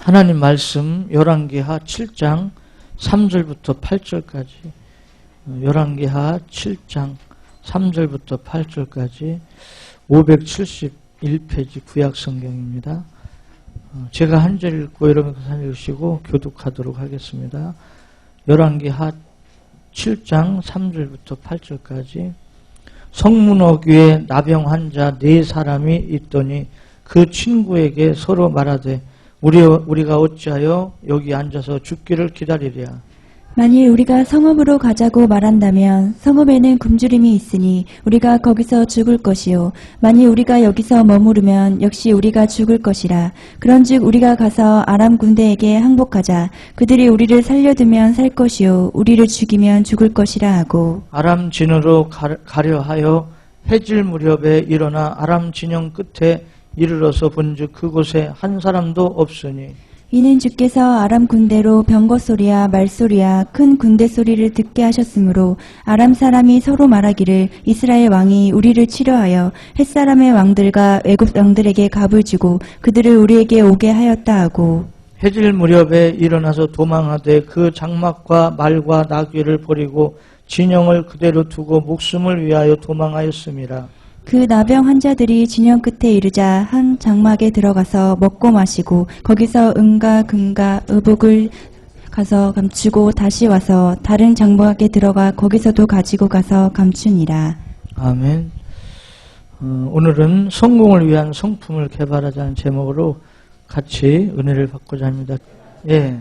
하나님 말씀 열왕기하 7장 3절부터 8절까지, 열왕기하 7장 3절부터 8절까지 571페이지 구약성경입니다. 제가 한 절 읽고 여러분께서 한 절 읽으시고 교독하도록 하겠습니다. 열왕기하 7장 3절부터 8절까지. 성문어귀에 나병 환자 4사람이 있더니 그 친구에게 서로 말하되 우리가 어찌하여 여기 앉아서 죽기를 기다리랴. 만일 우리가 성읍으로 가자고 말한다면 성읍에는 굶주림이 있으니 우리가 거기서 죽을 것이요 만일 우리가 여기서 머무르면 역시 우리가 죽을 것이라. 그런즉 우리가 가서 아람 군대에게 항복하자. 그들이 우리를 살려두면 살 것이요 우리를 죽이면 죽을 것이라 하고, 아람 진으로 가려 하여 해질 무렵에 일어나 아람 진영 끝에 이르러서 본즉 그곳에 한 사람도 없으니 이는 주께서 아람 군대로 병거 소리와 말소리와 큰 군대 소리를 듣게 하셨으므로 아람 사람이 서로 말하기를 이스라엘 왕이 우리를 치려하여 햇사람의 왕들과 애굽 왕들에게 갑을 주고 그들을 우리에게 오게 하였다 하고, 해질 무렵에 일어나서 도망하되 그 장막과 말과 나귀를 버리고 진영을 그대로 두고 목숨을 위하여 도망하였음이라. 그 나병 환자들이 진영 끝에 이르자 한 장막에 들어가서 먹고 마시고 거기서 은과 금과 의복을 가서 감추고 다시 와서 다른 장막에 들어가 거기서도 가지고 가서 감추니라. 아멘. 오늘은 성공을 위한 성품을 개발하자는 제목으로 같이 은혜를 받고자 합니다. 예.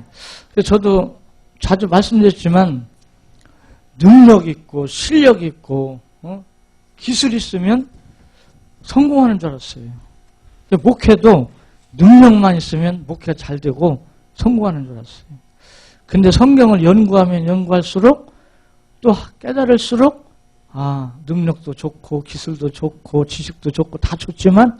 저도 자주 말씀드렸지만 능력 있고 실력 있고 기술 있으면 성공하는 줄 알았어요. 목회도 능력만 있으면 목회가 잘 되고 성공하는 줄 알았어요. 근데 성경을 연구하면 연구할수록 또 깨달을수록 능력도 좋고 기술도 좋고 지식도 좋고 다 좋지만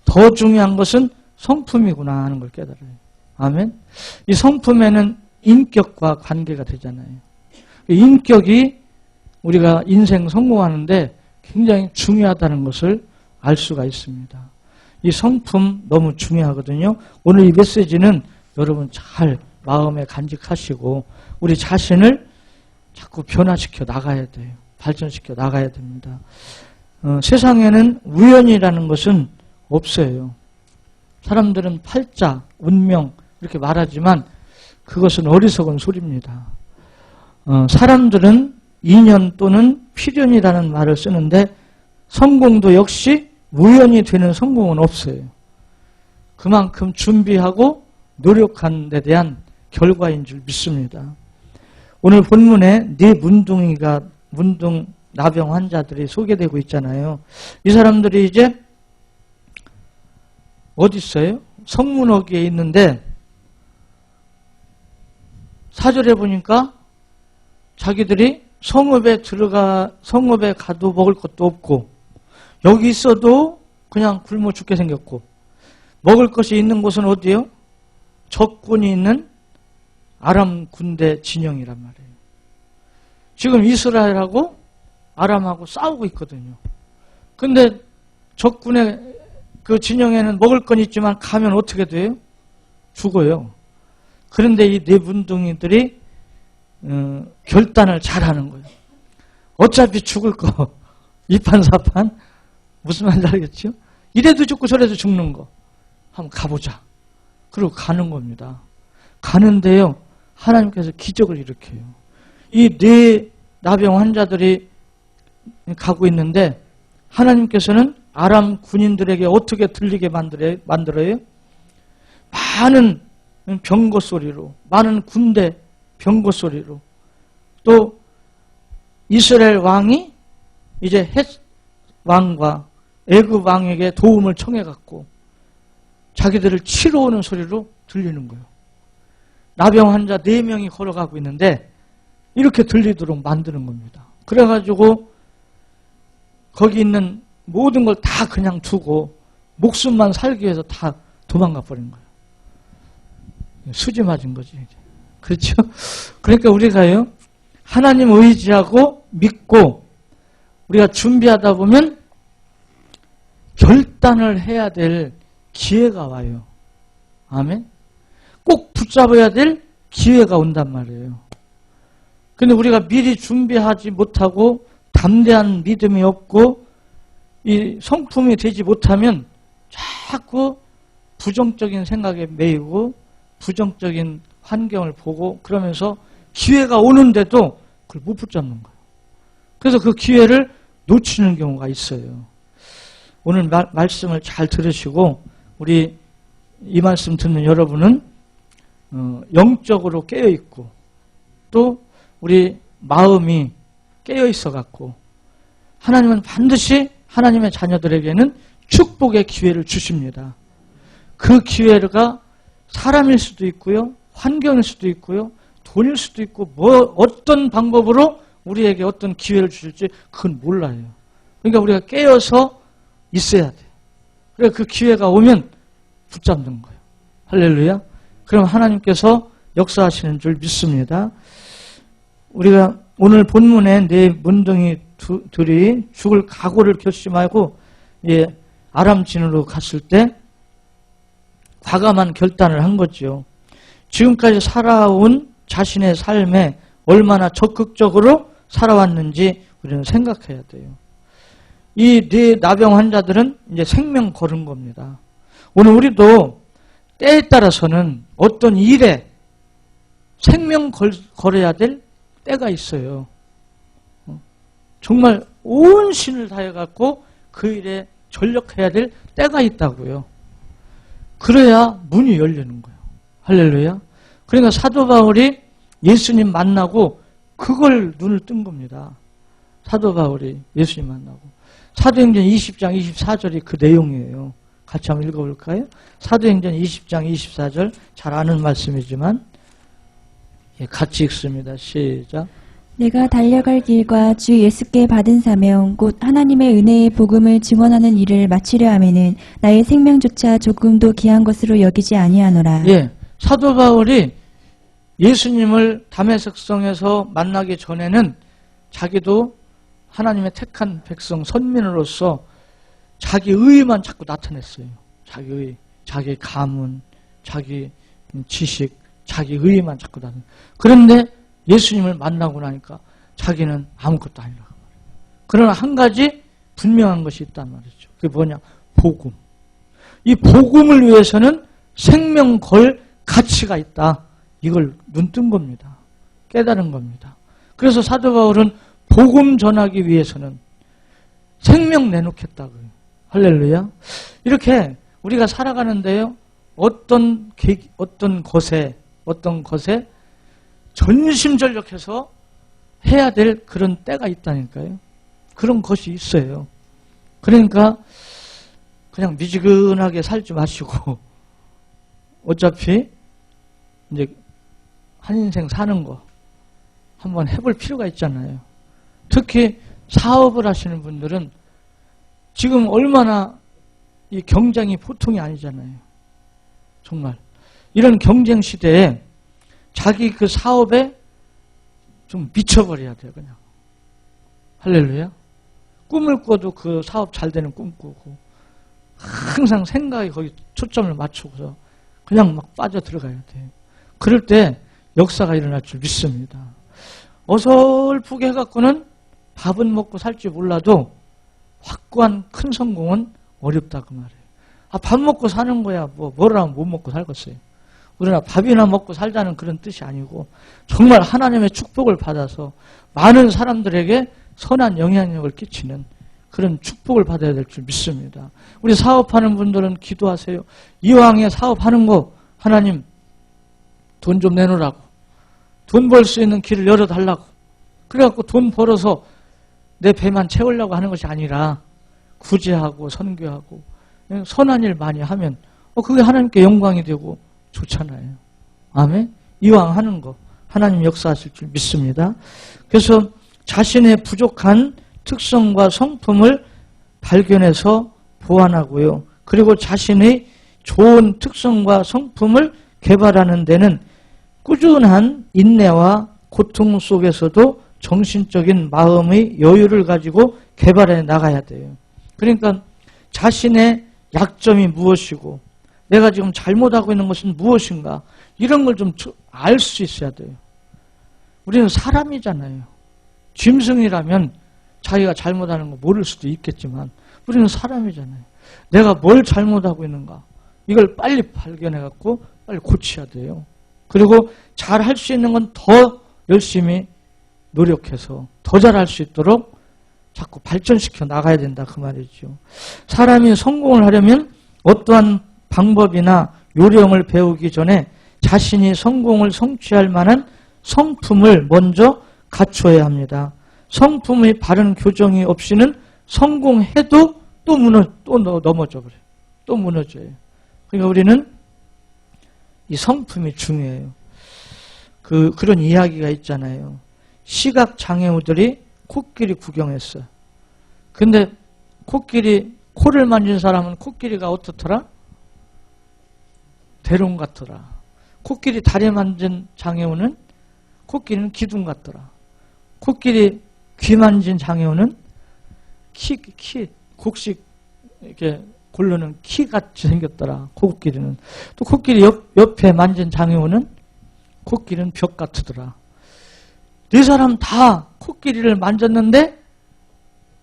더 중요한 것은 성품이구나 하는 걸 깨달아요. 아멘. 이 성품에는 인격과 관계가 되잖아요. 인격이 우리가 인생 성공하는데 굉장히 중요하다는 것을 알 수가 있습니다. 이 성품 너무 중요하거든요. 오늘 이 메시지는 여러분 잘 마음에 간직하시고 우리 자신을 자꾸 변화시켜 나가야 돼요. 발전시켜 나가야 됩니다. 세상에는 우연이라는 것은 없어요. 사람들은 팔자, 운명 이렇게 말하지만 그것은 어리석은 소리입니다. 사람들은 인연 또는 필연이라는 말을 쓰는데 성공도 역시 우연이 되는 성공은 없어요. 그만큼 준비하고 노력한 데 대한 결과인 줄 믿습니다. 오늘 본문에 문둥 나병 환자들이 소개되고 있잖아요. 이 사람들이 이제 어디 있어요? 성문어귀에 있는데 4절에 보니까 자기들이 성읍에 가도 먹을 것도 없고 여기 있어도 그냥 굶어 죽게 생겼고 먹을 것이 있는 곳은 어디요? 적군이 있는 아람 군대 진영이란 말이에요. 지금 이스라엘하고 아람하고 싸우고 있거든요. 근데 적군의 그 진영에는 먹을 건 있지만 가면 어떻게 돼요? 죽어요. 그런데 이 네 문둥이들이 결단을 잘하는 거예요. 어차피 죽을 거 이판사판 무슨 말인지 알겠죠? 이래도 죽고 저래도 죽는 거 한번 가보자. 그리고 가는 겁니다. 가는데요 하나님께서 기적을 일으켜요. 이 네 나병 환자들이 가고 있는데 하나님께서는 아람 군인들에게 어떻게 들리게 만들어요? 많은 병거 소리로, 많은 군대 병거 소리로, 또 이스라엘 왕이 이제 헷 왕과 애굽 왕에게 도움을 청해갖고 자기들을 치러 오는 소리로 들리는 거예요. 나병 환자 4명이 걸어가고 있는데 이렇게 들리도록 만드는 겁니다. 그래가지고 거기 있는 모든 걸 다 그냥 두고 목숨만 살기 위해서 다 도망가 버린 거예요. 수지 맞은 거지. 그렇죠? 그러니까 우리가요 하나님 의지하고 믿고 우리가 준비하다 보면 결단을 해야 될 기회가 와요. 아멘. 꼭 붙잡아야 될 기회가 온단 말이에요. 근데 우리가 미리 준비하지 못하고 담대한 믿음이 없고 이 성품이 되지 못하면 자꾸 부정적인 생각에 매이고 부정적인 환경을 보고 그러면서 기회가 오는데도 그걸 못 붙잡는 거예요. 그래서 그 기회를 놓치는 경우가 있어요. 오늘 말씀을 잘 들으시고 우리 이 말씀 듣는 여러분은 영적으로 깨어있고 또 우리 마음이 깨어있어 갖고 하나님은 반드시 하나님의 자녀들에게는 축복의 기회를 주십니다. 그 기회가 사람일 수도 있고요, 환경일 수도 있고요, 돈일 수도 있고 어떤 방법으로 우리에게 어떤 기회를 주실지 그건 몰라요. 그러니까 우리가 깨어서 있어야 돼요. 그래서 그 기회가 오면 붙잡는 거예요. 할렐루야. 그럼 하나님께서 역사하시는 줄 믿습니다. 우리가 오늘 본문에 네 문둥이들이 죽을 각오를 결심하고 아람 진으로 갔을 때 과감한 결단을 한 거죠. 지금까지 살아온 자신의 삶에 얼마나 적극적으로 살아왔는지 우리는 생각해야 돼요. 이 네 나병 환자들은 이제 생명 걸은 겁니다. 오늘 우리도 때에 따라서는 어떤 일에 생명 걸어야 될 때가 있어요. 정말 온 신을 다해갖고 그 일에 전력해야 될 때가 있다고요. 그래야 문이 열리는 거예요. 할렐루야. 그러니까 사도 바울이 예수님 만나고 그걸 눈을 뜬 겁니다. 사도 바울이 예수님 만나고. 사도행전 20장 24절이 그 내용이에요. 같이 한번 읽어볼까요? 사도행전 20장 24절 잘 아는 말씀이지만 같이 읽습니다. 시작. 내가 달려갈 길과 주 예수께 받은 사명 곧 하나님의 은혜의 복음을 증언하는 일을 마치려 하면은 나의 생명조차 조금도 귀한 것으로 여기지 아니하노라. 예, 사도 바울이 예수님을 다메섹성에서 만나기 전에는 자기도 하나님의 택한 백성 선민으로서 자기 의만 자꾸 나타냈어요. 자기 의, 자기 가문, 자기 지식, 자기 의만 자꾸 나타냈어요. 그런데 예수님을 만나고 나니까 자기는 아무것도 아니라고 말해요. 그러나 한 가지 분명한 것이 있단 말이죠. 그게 뭐냐? 복음. 이 복음을 위해서는 생명 걸 가치가 있다. 이걸 눈뜬 겁니다. 깨달은 겁니다. 그래서 사도 바울은 복음 전하기 위해서는 생명 내놓겠다고요. 할렐루야. 이렇게 우리가 살아가는데요. 어떤 것에 전심전력해서 해야 될 그런 때가 있다니까요. 그런 것이 있어요. 그러니까 그냥 미지근하게 살지 마시고 어차피 이제 한 인생 사는 거 한번 해볼 필요가 있잖아요. 특히 사업을 하시는 분들은 지금 얼마나 이 경쟁이 보통이 아니잖아요. 정말 이런 경쟁 시대에 자기 그 사업에 좀 미쳐버려야 돼요. 그냥 할렐루야. 꿈을 꿔도 그 사업 잘 되는 꿈 꾸고 항상 생각에 거기 초점을 맞추고서 그냥 막 빠져 들어가야 돼요. 그럴 때 역사가 일어날 줄 믿습니다. 어설프게 해갖고는 밥은 먹고 살지 몰라도 확고한 큰 성공은 어렵다 그 말이에요. 밥 먹고 사는 거야 뭐를 하면 못 먹고 살겠어요. 우리나 밥이나 먹고 살자는 그런 뜻이 아니고 정말 하나님의 축복을 받아서 많은 사람들에게 선한 영향력을 끼치는 그런 축복을 받아야 될 줄 믿습니다. 우리 사업하는 분들은 기도하세요. 이왕에 사업하는 거 하나님 돈 좀 내놓으라고. 돈 벌 수 있는 길을 열어달라고. 그래갖고 돈 벌어서 내 배만 채우려고 하는 것이 아니라 구제하고 선교하고 선한 일 많이 하면 그게 하나님께 영광이 되고 좋잖아요. 아멘. 이왕 하는 거 하나님 역사하실 줄 믿습니다. 그래서 자신의 부족한 특성과 성품을 발견해서 보완하고요. 그리고 자신의 좋은 특성과 성품을 개발하는 데는 꾸준한 인내와 고통 속에서도 정신적인 마음의 여유를 가지고 개발해 나가야 돼요. 그러니까 자신의 약점이 무엇이고 내가 지금 잘못하고 있는 것은 무엇인가? 이런 걸 좀 알 수 있어야 돼요. 우리는 사람이잖아요. 짐승이라면 자기가 잘못하는 거 모를 수도 있겠지만 우리는 사람이잖아요. 내가 뭘 잘못하고 있는가? 이걸 빨리 발견해갖고 빨리 고쳐야 돼요. 그리고 잘 할 수 있는 건 더 열심히 노력해서 더 잘할 수 있도록 자꾸 발전시켜 나가야 된다 그 말이죠. 사람이 성공을 하려면 어떠한 방법이나 요령을 배우기 전에 자신이 성공을 성취할 만한 성품을 먼저 갖춰야 합니다. 성품의 바른 교정이 없이는 성공해도 또 넘어져 버려요. 또 무너져요. 그러니까 우리는 이 성품이 중요해요. 그런 이야기가 있잖아요. 시각 장애우들이 코끼리 구경했어요. 근데 코를 만진 사람은 코끼리가 어떻더라? 대롱 같더라. 코끼리 다리 만진 장애우는 코끼리는 기둥 같더라. 코끼리 귀 만진 장애우는 곡식 이렇게 고르는 키 같이 생겼더라. 코끼리는. 또 코끼리 옆에 만진 장애우는 코끼리는 벽 같더라. 네 사람 다 코끼리를 만졌는데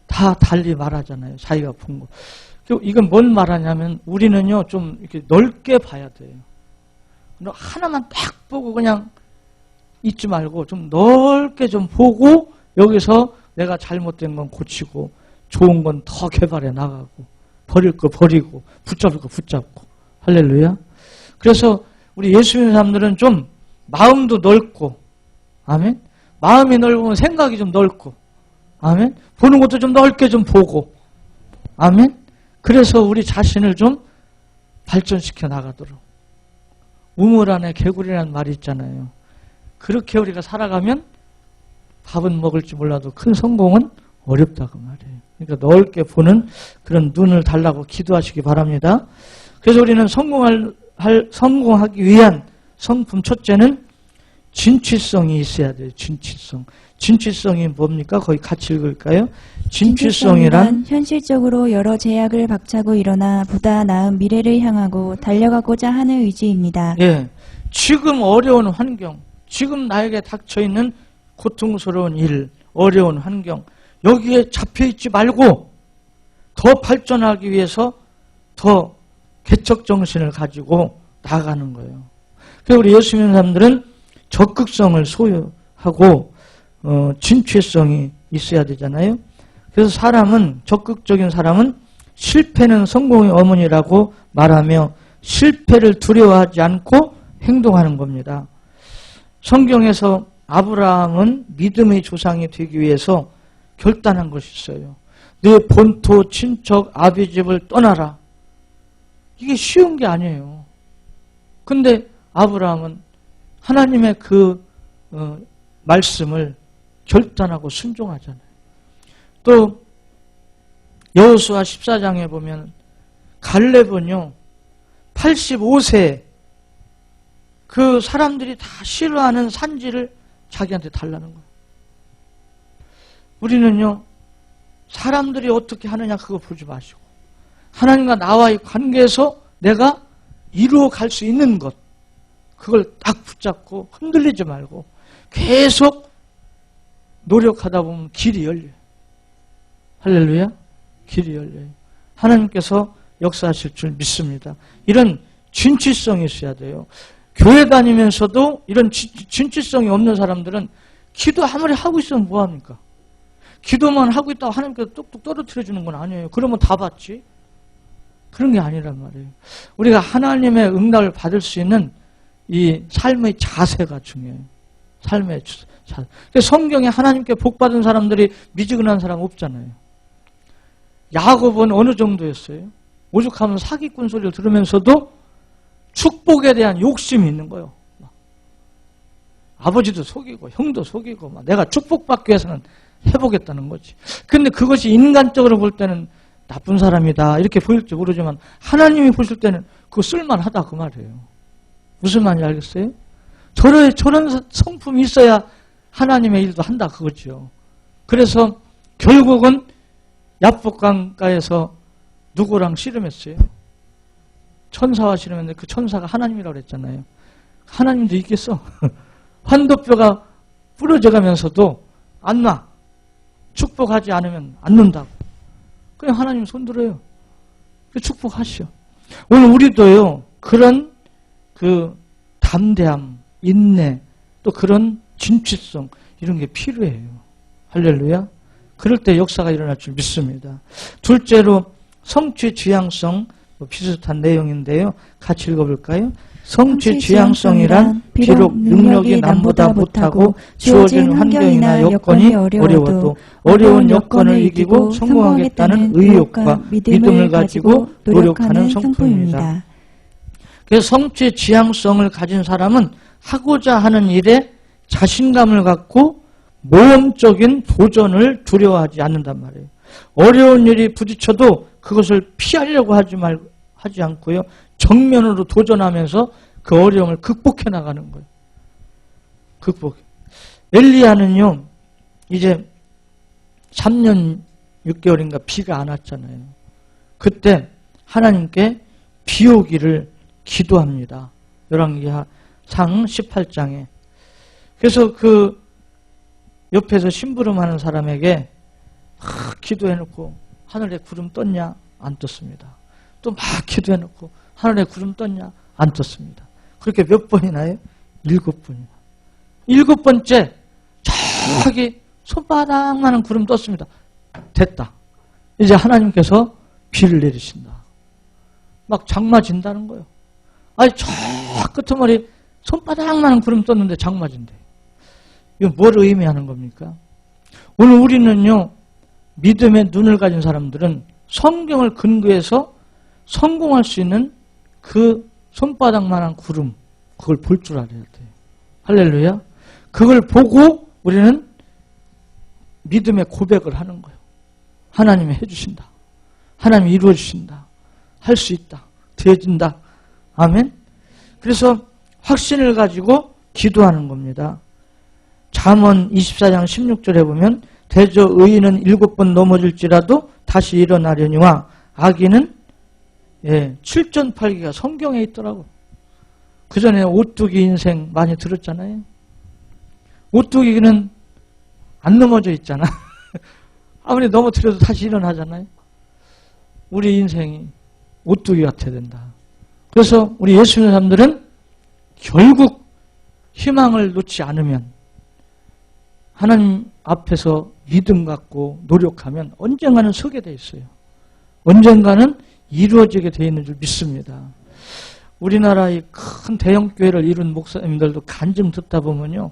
다 달리 말하잖아요. 자기가 본 거. 이건 뭘 말하냐면 우리는요 좀 이렇게 넓게 봐야 돼요. 하나만 딱 보고 그냥 잊지 말고 좀 넓게 좀 보고 여기서 내가 잘못된 건 고치고 좋은 건 더 개발해 나가고 버릴 거 버리고 붙잡을 거 붙잡고 할렐루야. 그래서 우리 예수 믿는 사람들은 좀 마음도 넓고 아멘. 마음이 넓으면 생각이 좀 넓고 아멘. 보는 것도 좀 넓게 좀 보고 아멘. 그래서 우리 자신을 좀 발전시켜 나가도록 우물 안에 개구리라는 말이 있잖아요. 그렇게 우리가 살아가면 밥은 먹을지 몰라도 큰 성공은 어렵다고 말이에요. 그러니까 넓게 보는 그런 눈을 달라고 기도하시기 바랍니다. 그래서 우리는 성공하기 위한 성품 첫째는 진취성이 있어야 돼요. 진취성. 진취성이 뭡니까? 거의 같이 읽을까요? 진취성이란 현실적으로 여러 제약을 박차고 일어나 보다 나은 미래를 향하고 달려가고자 하는 의지입니다. 예, 지금 어려운 환경, 지금 나에게 닥쳐있는 고통스러운 일, 어려운 환경 여기에 잡혀있지 말고 더 발전하기 위해서 더 개척정신을 가지고 나아가는 거예요. 그래서 우리 예수 믿는 사람들은 적극성을 소유하고 진취성이 있어야 되잖아요. 그래서 적극적인 사람은 실패는 성공의 어머니라고 말하며 실패를 두려워하지 않고 행동하는 겁니다. 성경에서 아브라함은 믿음의 조상이 되기 위해서 결단한 것이 있어요. 내 본토 친척 아비 집을 떠나라. 이게 쉬운 게 아니에요. 근데 아브라함은 하나님의 그 말씀을 결단하고 순종하잖아요. 또 여호수아 14장에 보면 갈렙은요 85세 그 사람들이 다 싫어하는 산지를 자기한테 달라는 거예요. 우리는요 사람들이 어떻게 하느냐 그거 보지 마시고 하나님과 나와의 관계에서 내가 이루어갈 수 있는 것 그걸 딱 붙잡고 흔들리지 말고 계속 노력하다 보면 길이 열려요. 할렐루야. 길이 열려요. 하나님께서 역사하실 줄 믿습니다. 이런 진취성이 있어야 돼요. 교회 다니면서도 이런 진취성이 없는 사람들은 기도 아무리 하고 있으면 뭐합니까? 기도만 하고 있다고 하나님께서 뚝뚝 떨어뜨려 주는 건 아니에요. 그러면 다 받지. 그런 게 아니란 말이에요. 우리가 하나님의 응답을 받을 수 있는 이 삶의 자세가 중요해요. 삶의 자세. 성경에 하나님께 복받은 사람들이 미지근한 사람 없잖아요. 야곱은 어느 정도였어요? 오죽하면 사기꾼 소리를 들으면서도 축복에 대한 욕심이 있는 거예요. 아버지도 속이고 형도 속이고 내가 축복받기 위해서는 해보겠다는 거지. 근데 그것이 인간적으로 볼 때는 나쁜 사람이다 이렇게 보일지 모르지만 하나님이 보실 때는 그거 쓸만하다 그 말이에요. 무슨 말인지 알겠어요? 저런 성품이 있어야 하나님의 일도 한다 그거죠. 그래서 결국은 야복강가에서 누구랑 씨름했어요? 천사와 씨름했는데 그 천사가 하나님이라고 그랬잖아요. 하나님도 있겠어. 환도뼈가 부러져 가면서도 안 놔. 축복하지 않으면 안 논다고. 그냥 하나님 손들어요. 축복하시오. 오늘 우리도요, 그런 그 담대함, 인내, 또 그런 진취성, 이런 게 필요해요. 할렐루야. 그럴 때 역사가 일어날 줄 믿습니다. 둘째로 성취 지향성, 비슷한 내용인데요. 같이 읽어볼까요? 성취 지향성이란 비록 능력이 남보다 못하고 주어진 환경이나 여건이 어려워도 어려운 여건을 이기고 성공하겠다는 의욕과 믿음을 가지고 노력하는 성품입니다. 그래서 성취 지향성을 가진 사람은 하고자 하는 일에 자신감을 갖고 모험적인 도전을 두려워하지 않는단 말이에요. 어려운 일이 부딪혀도 그것을 피하려고 하지 않고요. 정면으로 도전하면서 그 어려움을 극복해 나가는 거예요. 엘리야는요, 이제 3년 6개월인가 비가 안 왔잖아요. 그때 하나님께 비 오기를 기도합니다. 열왕기상 18장에. 그래서 그 옆에서 심부름하는 사람에게 기도해놓고 하늘에 구름 떴냐? 안 떴습니다. 또 막 기도해놓고 하늘에 구름 떴냐? 안 떴습니다. 그렇게 몇 번이나요? 7번이나. 7번째 저기 손바닥만한 구름 떴습니다. 됐다. 이제 하나님께서 비를 내리신다. 막 장마 진다는 거예요. 아니 저 끄트머리 손바닥만한 구름 떴는데 장마 진대. 이건 뭘 의미하는 겁니까? 오늘 우리는요, 믿음의 눈을 가진 사람들은 성경을 근거해서 성공할 수 있는 그 손바닥만한 구름, 그걸 볼 줄 알아야 돼요. 할렐루야. 그걸 보고 우리는 믿음의 고백을 하는 거예요. 하나님이 해주신다. 하나님이 이루어주신다. 할 수 있다. 되어진다. 아멘. 그래서 확신을 가지고 기도하는 겁니다. 잠언 24장 16절에 보면 대저 의인은 7번 넘어질지라도 다시 일어나려니와 악인은 7전8기가 성경에 있더라고. 그 전에 오뚜기 인생 많이 들었잖아요. 오뚜기는 안 넘어져 있잖아. 아무리 넘어뜨려도 다시 일어나잖아요. 우리 인생이 오뚜기 같아야 된다. 그래서 우리 예수 믿는 사람들은 결국 희망을 놓지 않으면, 하나님 앞에서 믿음 갖고 노력하면 언젠가는 서게 돼 있어요. 언젠가는 이루어지게 돼 있는 줄 믿습니다. 우리나라의 큰 대형교회를 이룬 목사님들도 간증 듣다 보면요,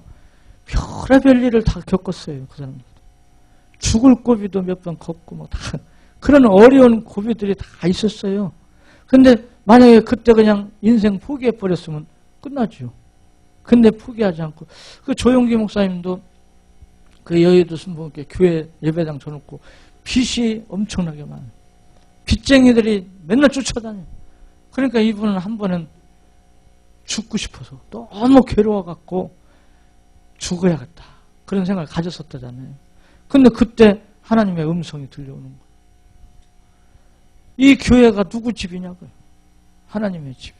별의별 일을 다 겪었어요. 그 사람들. 죽을 고비도 몇 번 걷고 뭐 다 그런 어려운 고비들이 다 있었어요. 근데 만약에 그때 그냥 인생 포기해 버렸으면 끝나죠. 근데 포기하지 않고, 그 조용기 목사님도 그 여의도 순복음교회 교회 예배당 쳐놓고 빚이 엄청나게 많아요. 빚쟁이들이 맨날 쫓아다녀요. 그러니까 이분은 한 번은 죽고 싶어서 너무 괴로워갖고 죽어야겠다, 그런 생각을 가졌었다잖아요. 근데 그때 하나님의 음성이 들려오는 거예요. 이 교회가 누구 집이냐고요? 하나님의 집.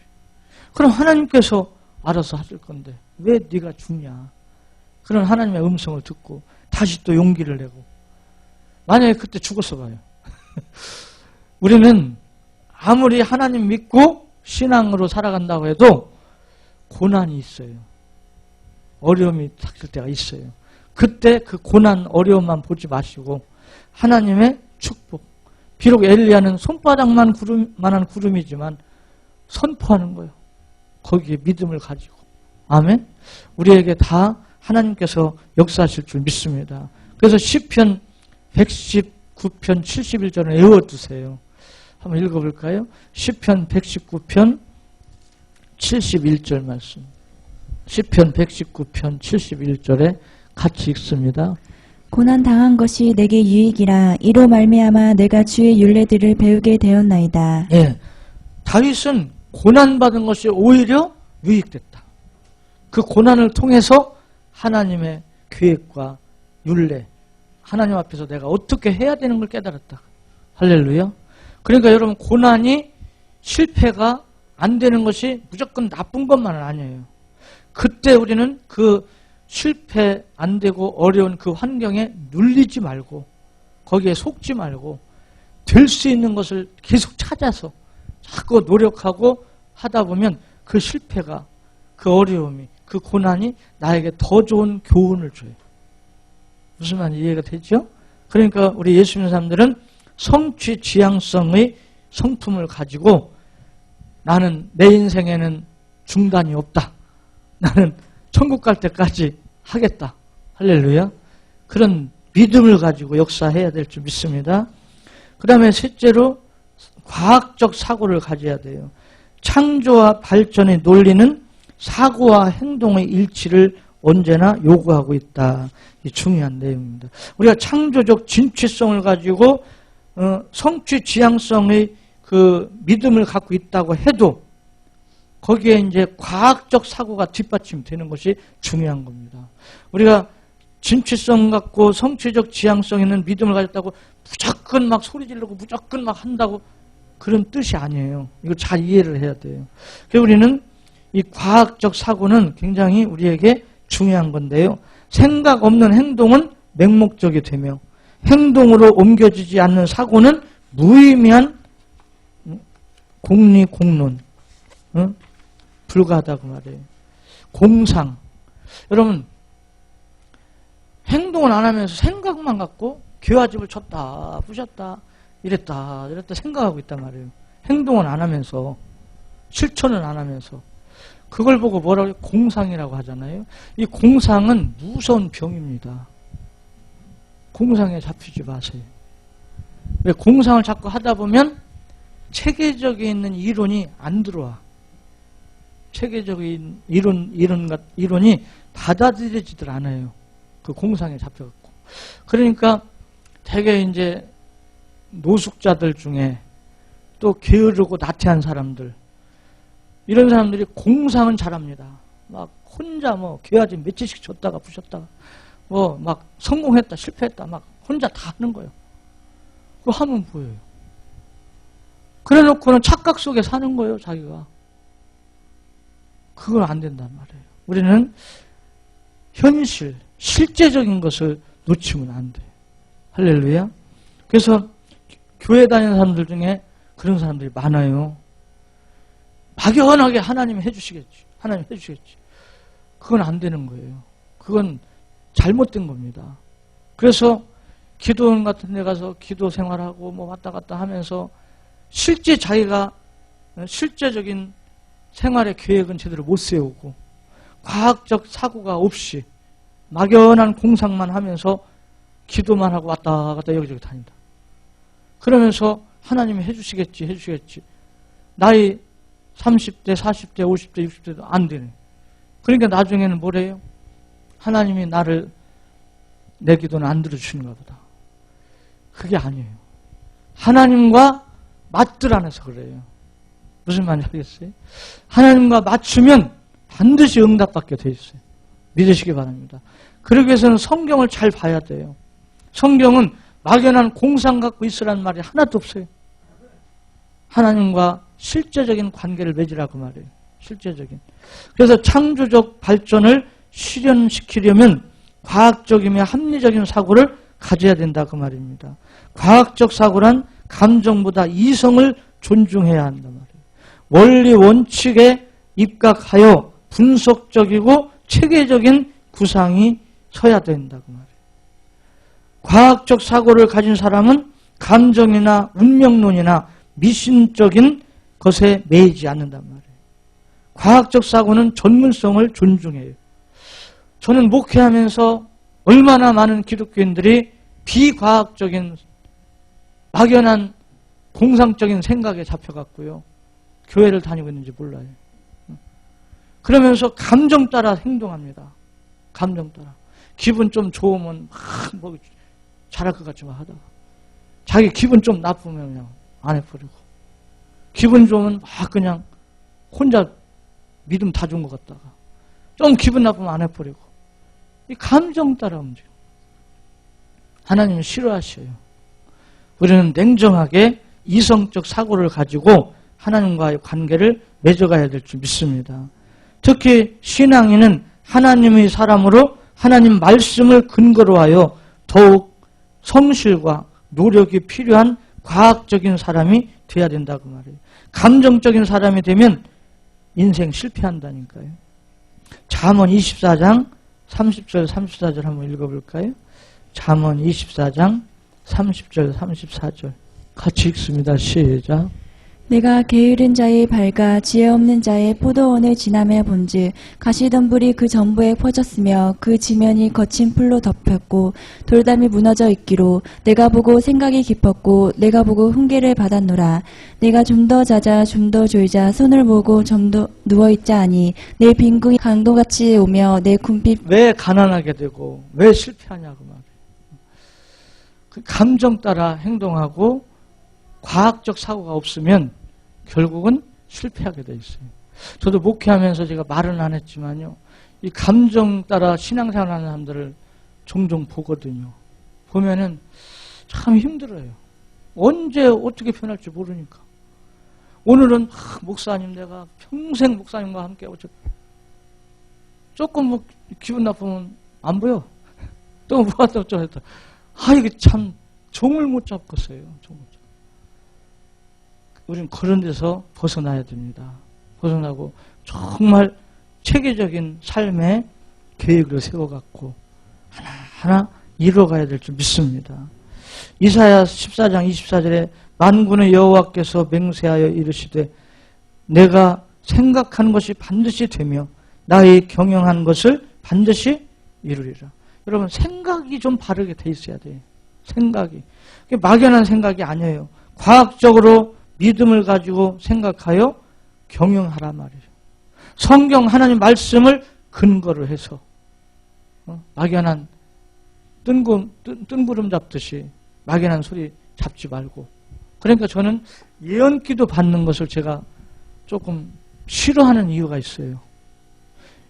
그럼 하나님께서 알아서 하실 건데 왜 네가 죽냐? 그런 하나님의 음성을 듣고 다시 또 용기를 내고, 만약에 그때 죽었어 봐요. 우리는 아무리 하나님 믿고 신앙으로 살아간다고 해도 고난이 있어요. 어려움이 닥칠 때가 있어요. 그때 그 고난, 어려움만 보지 마시고 하나님의 축복, 비록 엘리야는 손바닥만한 구름이지만 선포하는 거예요. 거기에 믿음을 가지고. 아멘. 우리에게 다 하나님께서 역사하실 줄 믿습니다. 그래서 시편 119편 71절을 외워두세요. 한번 읽어볼까요? 시편 119편 71절 말씀. 시편 119편 71절에 같이 읽습니다. 고난 당한 것이 내게 유익이라. 이로 말미암아 내가 주의 율례들을 배우게 되었나이다. 예, 다윗은 고난받은 것이 오히려 유익됐다. 그 고난을 통해서 하나님의 계획과 율례, 하나님 앞에서 내가 어떻게 해야 되는 걸 깨달았다. 할렐루야. 그러니까 여러분, 고난이 실패가 안 되는 것이 무조건 나쁜 것만은 아니에요. 그때 우리는 그 실패 안 되고 어려운 그 환경에 눌리지 말고 거기에 속지 말고 될 수 있는 것을 계속 찾아서 자꾸 노력하고 하다 보면 그 실패가, 그 어려움이, 그 고난이 나에게 더 좋은 교훈을 줘요. 무슨 말인지 이해가 되죠? 그러니까 우리 예수 믿는 사람들은 성취 지향성의 성품을 가지고 나는 내 인생에는 중단이 없다. 나는 천국 갈 때까지 하겠다. 할렐루야. 그런 믿음을 가지고 역사해야 될 줄 믿습니다. 그 다음에 셋째로 과학적 사고를 가져야 돼요. 창조와 발전의 논리는 사고와 행동의 일치를 언제나 요구하고 있다. 이 중요한 내용입니다. 우리가 창조적 진취성을 가지고 성취 지향성의 그 믿음을 갖고 있다고 해도 거기에 이제 과학적 사고가 뒷받침되는 것이 중요한 겁니다. 우리가 진취성 갖고 성취적 지향성 있는 믿음을 가졌다고 무조건 막 소리 지르고 무조건 막 한다고 그런 뜻이 아니에요. 이거 잘 이해를 해야 돼요. 그래서 우리는 이 과학적 사고는 굉장히 우리에게 중요한 건데요. 생각 없는 행동은 맹목적이 되며 행동으로 옮겨지지 않는 사고는 무의미한 공리공론, 불가하다고 말해요. 공상. 여러분, 행동을 안 하면서 생각만 갖고 교화집을 쳤다, 부셨다, 이랬다 생각하고 있단 말이에요. 행동은 안 하면서, 실천은 안 하면서. 그걸 보고 뭐라고 해요? 공상이라고 하잖아요. 이 공상은 무서운 병입니다. 공상에 잡히지 마세요. 왜 공상을 자꾸 하다 보면 체계적인 있는 이론이 안 들어와. 체계적인 이론이 받아들여지질 않아요. 그 공상에 잡혀갖고. 그러니까 되게 이제 노숙자들 중에 또 게으르고 나태한 사람들, 이런 사람들이 공상은 잘합니다. 막 혼자 뭐 귀하지 며칠씩 줬다가 부셨다가 뭐 막 성공했다 실패했다 막 혼자 다 하는 거예요. 그거 하면 보여요. 그래 놓고는 착각 속에 사는 거예요, 자기가. 그건 안 된단 말이에요. 우리는 현실, 실제적인 것을 놓치면 안 돼요. 할렐루야. 그래서 교회 다니는 사람들 중에 그런 사람들이 많아요. 막연하게 하나님이 해주시겠지. 하나님 해주시겠지. 그건 안 되는 거예요. 그건 잘못된 겁니다. 그래서 기도원 같은 데 가서 기도 생활하고 뭐 왔다 갔다 하면서 실제 자기가 실제적인 생활의 계획은 제대로 못 세우고 과학적 사고가 없이 막연한 공상만 하면서 기도만 하고 왔다 갔다 여기저기 다닌다. 그러면서 하나님이 해주시겠지. 나이 30대, 40대, 50대, 60대도 안 되네. 그러니까 나중에는 뭐래요? 하나님이 내 기도는 안 들어주시는가 보다. 그게 아니에요. 하나님과 맞들 안해서 그래요. 무슨 말인지 알겠어요? 하나님과 맞추면 반드시 응답받게 돼 있어요. 믿으시기 바랍니다. 그러기 위해서는 성경을 잘 봐야 돼요. 성경은 막연한 공상 갖고 있으라는 말이 하나도 없어요. 하나님과 실제적인 관계를 맺으라고 말해요. 실제적인. 그래서 창조적 발전을 실현시키려면 과학적이며 합리적인 사고를 가져야 된다 그 말입니다. 과학적 사고란 감정보다 이성을 존중해야 한단 말이에요. 원리 원칙에 입각하여 분석적이고 체계적인 구상이 서야 된다고 말이에요. 과학적 사고를 가진 사람은 감정이나 운명론이나 미신적인 것에 매이지 않는단 말이에요. 과학적 사고는 전문성을 존중해요. 저는 목회하면서 얼마나 많은 기독교인들이 비과학적인 막연한 공상적인 생각에 잡혀갔고요. 교회를 다니고 있는지 몰라요. 그러면서 감정 따라 행동합니다. 감정 따라. 기분 좀 좋으면 뭐 잘할 것 같지만 하다가 자기 기분 좀 나쁘면 그냥 안 해버리고 기분 좋으면 그냥 혼자 믿음 다 준 것 같다가 좀 기분 나쁘면 안 해버리고 이 감정 따라 움직여. 하나님은 싫어하셔요. 우리는 냉정하게 이성적 사고를 가지고 하나님과의 관계를 맺어가야 될 줄 믿습니다. 특히 신앙인은 하나님의 사람으로 하나님 말씀을 근거로 하여 더욱 성실과 노력이 필요한 과학적인 사람이 돼야 된다고 말해요. 감정적인 사람이 되면 인생 실패한다니까요. 잠언 24장 30절 34절 한번 읽어볼까요? 잠언 24장 30절 34절 같이 읽습니다. 시작. 내가 게으른 자의 발과 지혜 없는 자의 포도원을 지나며 본즉 가시덤불이 그 전부에 퍼졌으며 그 지면이 거친 풀로 덮였고 돌담이 무너져 있기로 내가 보고 생각이 깊었고 내가 보고 훈계를 받았노라. 내가 좀 더 자자 좀 더 졸자 손을 모으고 좀 더 누워있자 하니 내 빈궁이 강도같이 오며 내 궁핍 왜 가난하게 되고 왜 실패하냐고 말이에요. 그 감정 따라 행동하고 과학적 사고가 없으면 결국은 실패하게 돼 있어요. 저도 목회하면서 제가 말은 안 했지만요. 이 감정 따라 신앙생활 하는 사람들을 종종 보거든요. 보면은 참 힘들어요. 언제 어떻게 변할지 모르니까. 오늘은 목사님 내가 평생 목사님과 함께 조금 뭐 기분 나쁘면 안 보여. 또 뭐 하다 저 했다. 이게 참 종을 못 잡겠어요. 종을. 우리는 그런 데서 벗어나야 됩니다. 벗어나고 정말 체계적인 삶의 계획을 세워갖고 하나하나 이루어가야 될 줄 믿습니다. 이사야 14장 24절에 만군의 여호와께서 맹세하여 이르시되 내가 생각하는 것이 반드시 되며 나의 경영하는 것을 반드시 이루리라. 여러분 생각이 좀 바르게 돼 있어야 돼요. 생각이. 막연한 생각이 아니에요. 과학적으로 믿음을 가지고 생각하여 경영하라 말이에요. 성경 하나님 말씀을 근거로 해서 막연한 뜬구름 잡듯이 막연한 소리 잡지 말고. 그러니까 저는 예언기도 받는 것을 제가 조금 싫어하는 이유가 있어요.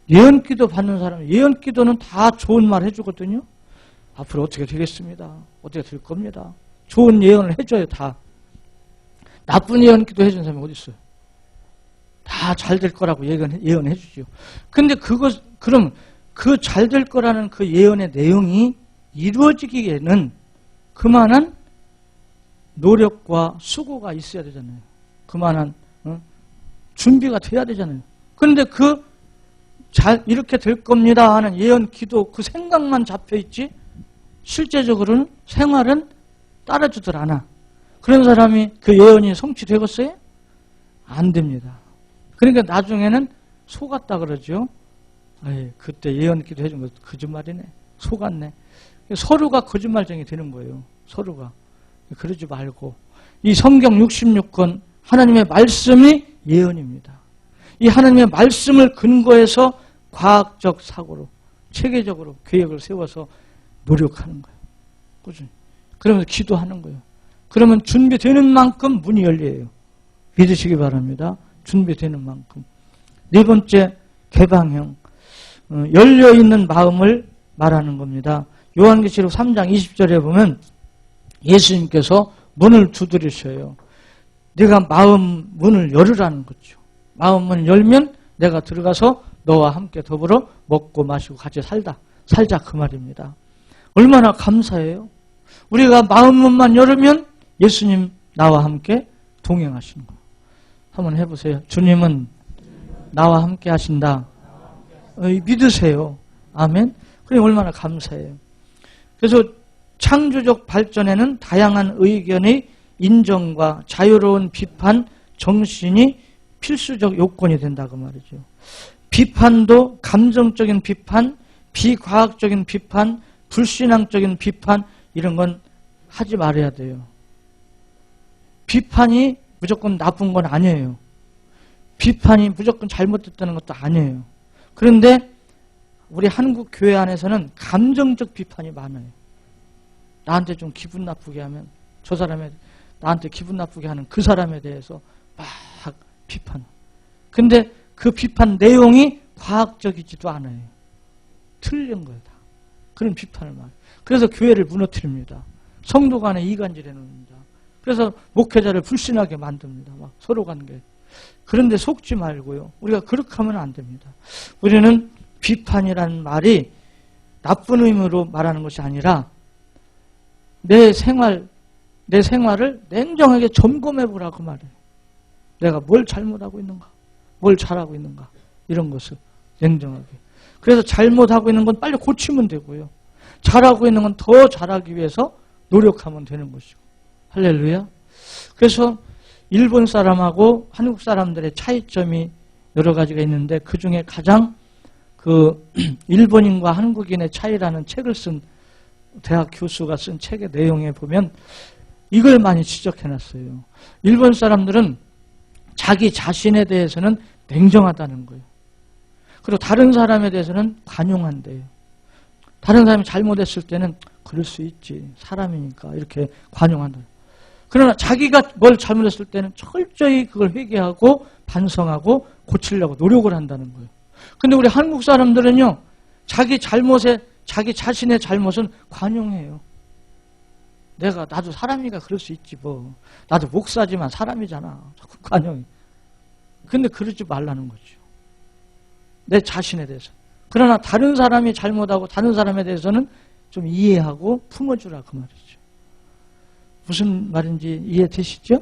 예언기도 받는 사람, 예언기도는 다 좋은 말 해주거든요. 앞으로 어떻게 되겠습니다. 어떻게 될 겁니다. 좋은 예언을 해줘요. 다. 나쁜 예언기도 해준 사람이 어디 있어요? 다 잘 될 거라고 예언해 주죠. 근데 그럼 그 잘 될 거라는 그 예언의 내용이 이루어지기에는 그만한 노력과 수고가 있어야 되잖아요. 그만한 준비가 돼야 되잖아요. 그런데 이렇게 될 겁니다 하는 예언기도 그 생각만 잡혀 있지 실제적으로는 생활은 따라주들 않아. 그런 사람이 그 예언이 성취되겠어요? 안 됩니다. 그러니까 나중에는 속았다 그러죠. 그때 예언기도 해준 거 거짓말이네. 속았네. 서로가 거짓말쟁이 되는 거예요. 서로가. 그러지 말고 이 성경 66권 하나님의 말씀이 예언입니다. 이 하나님의 말씀을 근거해서 과학적 사고로 체계적으로 계획을 세워서 노력하는 거예요. 꾸준히. 그러면서 기도하는 거예요. 그러면 준비되는 만큼 문이 열려요. 믿으시기 바랍니다. 준비되는 만큼. 네 번째, 개방형. 열려있는 마음을 말하는 겁니다. 요한계시록 3장 20절에 보면 예수님께서 문을 두드리셔요. 네가 마음 문을 열으라는 거죠. 마음 문을 열면 내가 들어가서 너와 함께 더불어 먹고 마시고 같이 살자 그 말입니다. 얼마나 감사해요. 우리가 마음 문만 열으면 예수님 나와 함께 동행하시는 거예요. 한번 해보세요. 주님은 나와 함께 하신다. 믿으세요. 아멘. 그래 얼마나 감사해요. 그래서 창조적 발전에는 다양한 의견의 인정과 자유로운 비판 정신이 필수적 요건이 된다고 말이죠. 비판도 감정적인 비판, 비과학적인 비판, 불신앙적인 비판 이런 건 하지 말아야 돼요. 비판이 무조건 나쁜 건 아니에요. 비판이 무조건 잘못됐다는 것도 아니에요. 그런데 우리 한국 교회 안에서는 감정적 비판이 많아요. 나한테 좀 기분 나쁘게 하면 저 사람의 나한테 기분 나쁘게 하는 그 사람에 대해서 막 비판. 근데 그 비판 내용이 과학적이지도 않아요. 틀린 거예요. 다. 그런 비판을 막. 그래서 교회를 무너뜨립니다. 성도 간에 이간질 해놓습니다. 그래서 목회자를 불신하게 만듭니다. 막 서로 관계. 그런데 속지 말고요. 우리가 그렇게 하면 안 됩니다. 우리는 비판이라는 말이 나쁜 의미로 말하는 것이 아니라 내 생활을 냉정하게 점검해 보라고 말해요. 내가 뭘 잘못하고 있는가, 뭘 잘하고 있는가, 이런 것을 냉정하게. 그래서 잘못하고 있는 건 빨리 고치면 되고요. 잘하고 있는 건 더 잘하기 위해서 노력하면 되는 것이고. 할렐루야. 그래서 일본 사람하고 한국 사람들의 차이점이 여러 가지가 있는데 그 중에 가장 일본인과 한국인의 차이라는 책을 쓴 대학 교수가 쓴 책의 내용에 보면 이걸 많이 지적해놨어요. 일본 사람들은 자기 자신에 대해서는 냉정하다는 거예요. 그리고 다른 사람에 대해서는 관용한대요. 다른 사람이 잘못했을 때는 그럴 수 있지, 사람이니까 이렇게 관용한다. 그러나 자기가 뭘 잘못했을 때는 철저히 그걸 회개하고 반성하고 고치려고 노력을 한다는 거예요. 근데 우리 한국 사람들은요, 자기 자신의 잘못은 관용해요. 나도 사람이니까 그럴 수 있지 뭐. 나도 목사지만 사람이잖아. 자꾸 관용해. 근데 그러지 말라는 거죠. 내 자신에 대해서. 그러나 다른 사람이 잘못하고 다른 사람에 대해서는 좀 이해하고 품어주라 그 말이죠. 무슨 말인지 이해되시죠?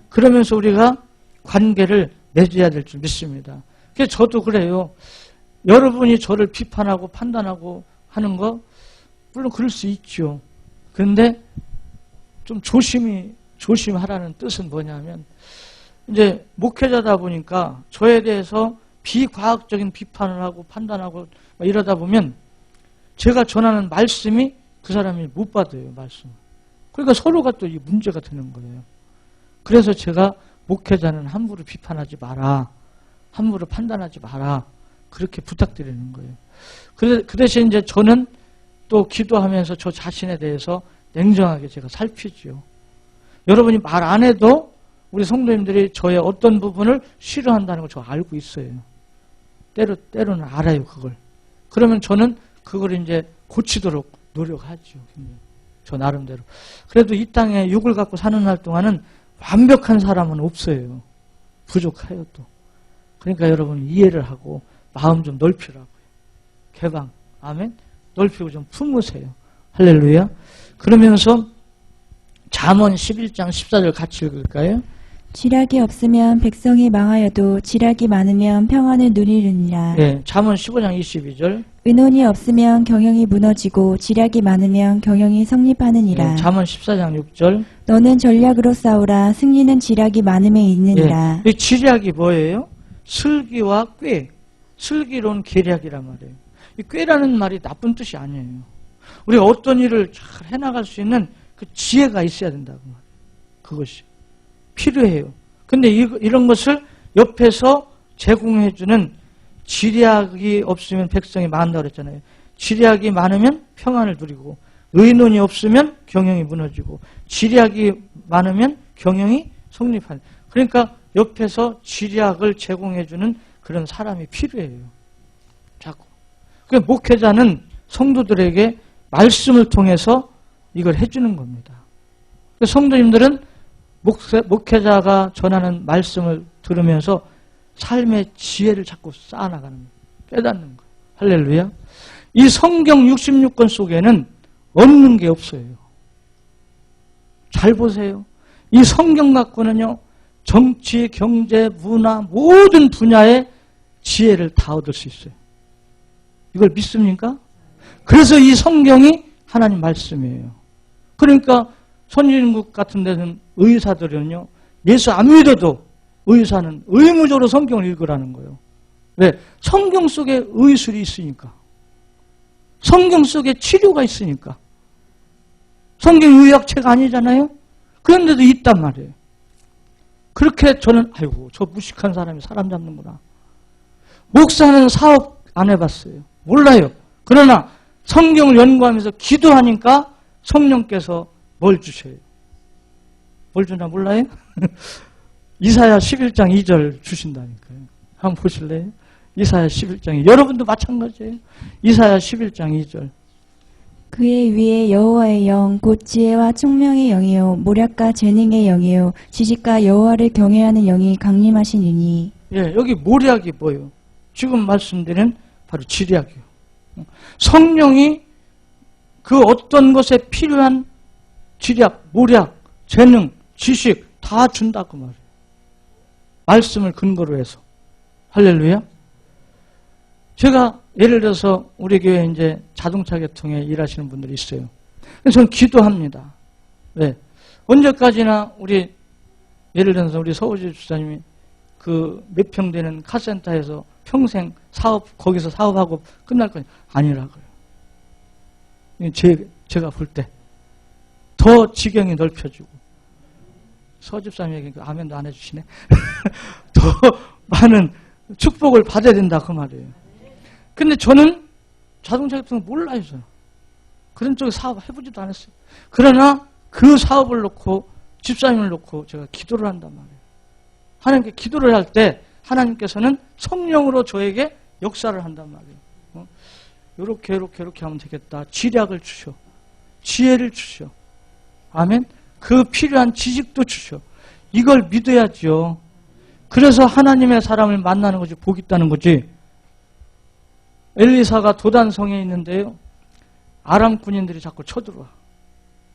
그러면서 우리가 관계를 맺어야 될 줄 믿습니다. 그래서 저도 그래요. 여러분이 저를 비판하고 판단하고 하는 거 물론 그럴 수 있죠. 그런데 좀 조심하라는 뜻은 뭐냐면 이제 목회자다 보니까 저에 대해서 비과학적인 비판을 하고 판단하고 이러다 보면 제가 전하는 말씀이 그 사람이 못 받아요, 말씀. 그러니까 서로가 또 이 문제가 되는 거예요. 그래서 제가 목회자는 함부로 비판하지 마라, 함부로 판단하지 마라, 그렇게 부탁드리는 거예요. 그 대신 이제 저는 또 기도하면서 저 자신에 대해서 냉정하게 제가 살피죠. 여러분이 말 안 해도 우리 성도님들이 저의 어떤 부분을 싫어한다는 걸 저 알고 있어요. 때로는 알아요, 그걸. 그러면 저는 그걸 이제 고치도록 노력하죠. 저 나름대로. 그래도 이 땅에 육을 갖고 사는 날 동안은 완벽한 사람은 없어요. 부족해요, 또. 그러니까 여러분 이해를 하고 마음 좀 넓히라고요. 개방. 아멘. 넓히고 좀 품으세요. 할렐루야. 그러면서 잠언 11장 14절 같이 읽을까요? 지략이 없으면 백성이 망하여도 지략이 많으면 평안을 누리느니라. 네, 잠언 15장 22절. 의논이 없으면 경영이 무너지고 지략이 많으면 경영이 성립하느니라. 네, 잠언 14장 6절. 너는 전략으로 싸우라. 승리는 지략이 많음에 있느니라. 네, 이 지략이 뭐예요? 슬기와 꾀. 슬기로운 계략이란 말이에요. 이 꾀라는 말이 나쁜 뜻이 아니에요. 우리가 어떤 일을 잘 해나갈 수 있는 그 지혜가 있어야 된다고 말이에요. 그것이 필요해요. 근데 이런 것을 옆에서 제공해주는 지략이 없으면 백성이 많다고 그랬잖아요. 지략이 많으면 평안을 누리고, 의논이 없으면 경영이 무너지고, 지략이 많으면 경영이 성립하는. 그러니까 옆에서 지략을 제공해주는 그런 사람이 필요해요. 자꾸. 그 목회자는 성도들에게 말씀을 통해서 이걸 해주는 겁니다. 성도님들은 목회자가 전하는 말씀을 들으면서 삶의 지혜를 자꾸 쌓아나가는 거예요. 깨닫는 거예요. 할렐루야. 이 성경 66권 속에는 없는 게 없어요. 잘 보세요. 이 성경 갖고는요, 정치, 경제, 문화 모든 분야의 지혜를 다 얻을 수 있어요. 이걸 믿습니까? 그래서 이 성경이 하나님 말씀이에요. 그러니까 선진국 같은 데는 의사들은요, 예수 안 믿어도 의사는 의무적으로 성경을 읽으라는 거예요. 왜? 성경 속에 의술이 있으니까. 성경 속에 치료가 있으니까. 성경 의학책 아니잖아요? 그런데도 있단 말이에요. 그렇게 저는 아이고 저 무식한 사람이 사람 잡는구나. 목사는 사업 안 해봤어요. 몰라요. 그러나 성경을 연구하면서 기도하니까 성령께서 뭘 주셔요? 뭘 주나 몰라요? 이사야 11장 2절 주신다니까요. 한번 보실래요? 이사야 11장 2절. 여러분도 마찬가지예요. 이사야 11장 2절. 그의 위에 여호와의 영, 곧 지혜와 총명의 영이요 모략과 재능의 영이요 지식과 여호와를 경외하는 영이 강림하시니니. 예, 여기 모략이 뭐예요? 지금 말씀드린 바로 지략이요. 성령이 그 어떤 것에 필요한 지략, 모략, 재능, 지식 다 준다고 말이에요. 말씀을 근거로 해서. 할렐루야. 제가 예를 들어서 우리 교회 이제 자동차 계통에 일하시는 분들이 있어요. 그래서 저는 기도합니다. 왜? 언제까지나 우리 예를 들어서 우리 서우지 주사님이 그 몇 평 되는 카센터에서 평생 거기서 사업하고 끝날 건 아니라고요. 제가 볼 때 더 지경이 넓혀지고 서집사님에게 아멘도 안 해주시네. 더 많은 축복을 받아야 된다 그 말이에요. 근데 저는 자동차 같은 거 몰라요. 저는. 그런 쪽에 사업 해보지도 않았어요. 그러나 그 사업을 놓고 집사님을 놓고 제가 기도를 한단 말이에요. 하나님께 기도를 할 때 하나님께서는 성령으로 저에게 역사를 한단 말이에요. 요렇게 하면 되겠다. 지략을 주셔. 지혜를 주셔. 아멘. 그 필요한 지식도 주셔. 이걸 믿어야죠. 그래서 하나님의 사람을 만나는 거지, 복 있다는 거지. 엘리사가 도단성에 있는데요. 아람 군인들이 자꾸 쳐들어와.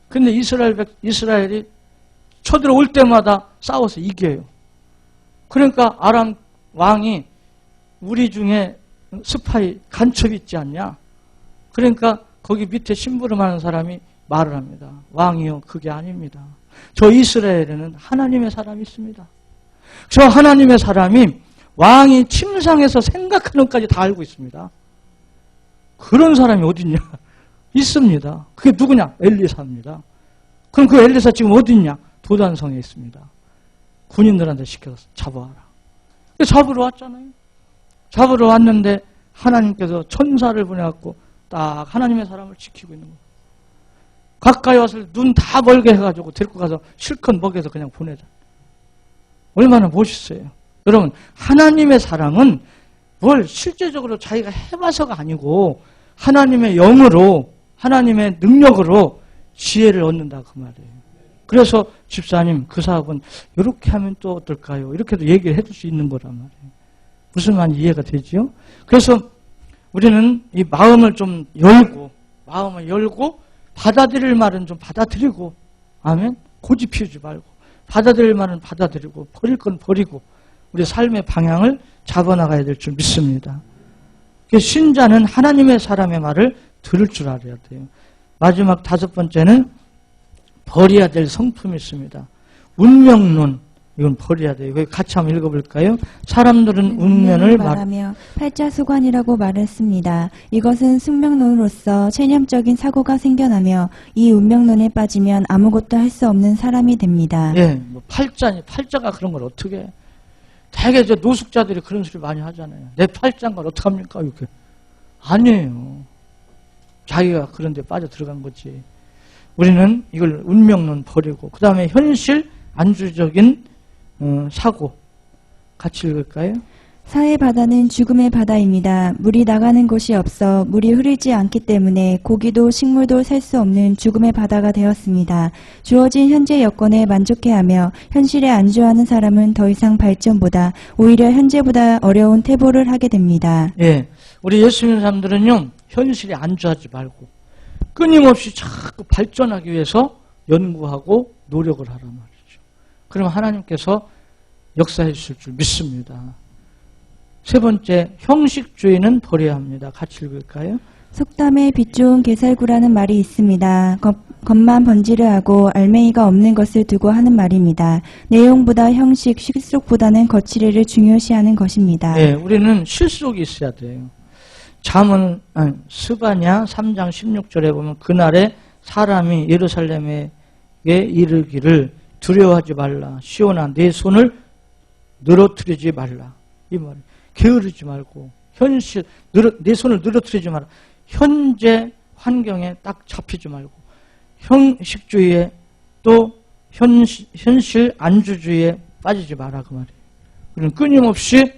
근데 이스라엘이 쳐들어올 때마다 싸워서 이겨요. 그러니까 아람 왕이 우리 중에 스파이 간첩이 있지 않냐. 그러니까 거기 밑에 심부름하는 사람이 말을 합니다. 왕이요, 그게 아닙니다. 저 이스라엘에는 하나님의 사람이 있습니다. 저 하나님의 사람이 왕이 침상에서 생각하는 것까지 다 알고 있습니다. 그런 사람이 어딨냐? 있습니다. 그게 누구냐? 엘리사입니다. 그럼 그 엘리사 지금 어딨냐? 도단성에 있습니다. 군인들한테 시켜서 잡아와라. 잡으러 왔잖아요. 잡으러 왔는데 하나님께서 천사를 보내갖고 딱 하나님의 사람을 지키고 있는 거예요. 가까이 와서 눈 다 멀게 해가지고 데리고 가서 실컷 먹여서 그냥 보내자. 얼마나 멋있어요. 여러분, 하나님의 사람은 뭘 실제적으로 자기가 해봐서가 아니고 하나님의 영으로, 하나님의 능력으로 지혜를 얻는다 그 말이에요. 그래서 집사님, 그 사업은 이렇게 하면 또 어떨까요? 이렇게도 얘기를 해줄 수 있는 거란 말이에요. 무슨 말인지 이해가 되지요? 그래서 우리는 이 마음을 좀 열고, 받아들일 말은 좀 받아들이고, 아멘? 고집 피우지 말고, 받아들일 말은 받아들이고, 버릴 건 버리고, 우리 삶의 방향을 잡아나가야 될 줄 믿습니다. 신자는 하나님의 사람의 말을 들을 줄 알아야 돼요. 마지막 5번째는 버려야 될 성품이 있습니다. 운명론, 이건 버려야 돼요. 같이 한번 읽어볼까요? 사람들은 운명을 말하며 팔자수관이라고 말했습니다. 이것은 숙명론으로서 체념적인 사고가 생겨나며 이 운명론에 빠지면 아무것도 할 수 없는 사람이 됩니다. 예, 뭐 팔자가 그런 걸 어떻게 해? 되게 노숙자들이 그런 소리 많이 하잖아요. 내 팔자인 걸 어떡합니까? 이렇게. 아니에요. 자기가 그런 데 빠져 들어간 거지. 우리는 이걸 운명론 버리고, 그 다음에 현실, 안주적인 사고. 같이 읽을까요? 사해 바다는 죽음의 바다입니다. 물이 나가는 곳이 없어 물이 흐르지 않기 때문에 고기도 식물도 살 수 없는 죽음의 바다가 되었습니다. 주어진 현재 여건에 만족해하며 현실에 안주하는 사람은 더 이상 발전보다 오히려 현재보다 어려운 태보를 하게 됩니다. 예, 우리 예수 믿는 사람들은요, 현실에 안주하지 말고 끊임없이 자꾸 발전하기 위해서 연구하고 노력을 하란 말이죠. 그러면 하나님께서 역사해 주실 줄 믿습니다. 3번째, 형식주의는 버려야 합니다. 같이 읽을까요? 속담에 빛 좋은 게살구라는 말이 있습니다. 겉만 번지르하고 알맹이가 없는 것을 두고 하는 말입니다. 내용보다 형식, 실속보다는 거칠이를 중요시하는 것입니다. 네, 우리는 실속이 있어야 돼요. 스바냐 3장 16절에 보면 그날에 사람이 예루살렘에 이르기를 두려워하지 말라. 시온아 내 손을 늘어뜨리지 말라. 이 말이에요. 게으르지 말고 내 손을 늘어뜨리지 마라. 현재 환경에 딱 잡히지 말고 형식주의에 또 현실 안주주의에 빠지지 마라 그 말이에요. 우리는 끊임없이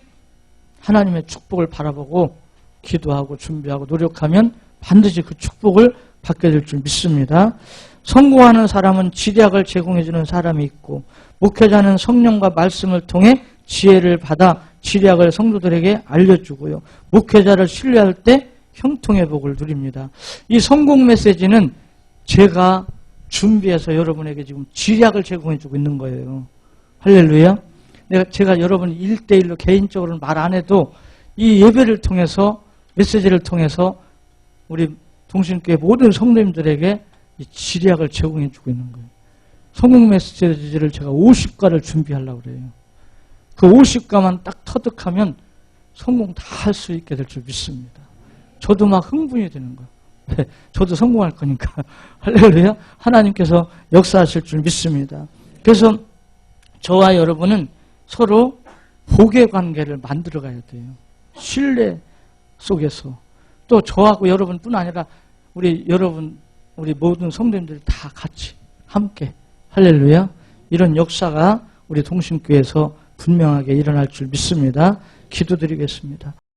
하나님의 축복을 바라보고 기도하고 준비하고 노력하면 반드시 그 축복을 바뀌어질 줄 믿습니다. 성공하는 사람은 지략을 제공해주는 사람이 있고, 목회자는 성령과 말씀을 통해 지혜를 받아 지략을 성도들에게 알려주고요. 목회자를 신뢰할 때 형통의 복을 누립니다. 이 성공 메시지는 제가 준비해서 여러분에게 지금 지략을 제공해주고 있는 거예요. 할렐루야. 제가 여러분 1대1로 개인적으로는 말 안 해도 이 예배를 통해서, 메시지를 통해서 우리 동신교회 모든 성도님들에게 이 지략을 제공해주고 있는 거예요. 성공 메시지를 제가 50가를 준비하려고 그래요. 그 50가만 딱 터득하면 성공 다 할 수 있게 될 줄 믿습니다. 저도 막 흥분이 되는 거예요. 저도 성공할 거니까. 할렐루야. 하나님께서 역사하실 줄 믿습니다. 그래서 저와 여러분은 서로 복의 관계를 만들어 가야 돼요. 신뢰 속에서. 또 저하고 여러분뿐 아니라 우리 모든 성도님들 다 같이 함께. 할렐루야. 이런 역사가 우리 동신교회에서 분명하게 일어날 줄 믿습니다. 기도드리겠습니다.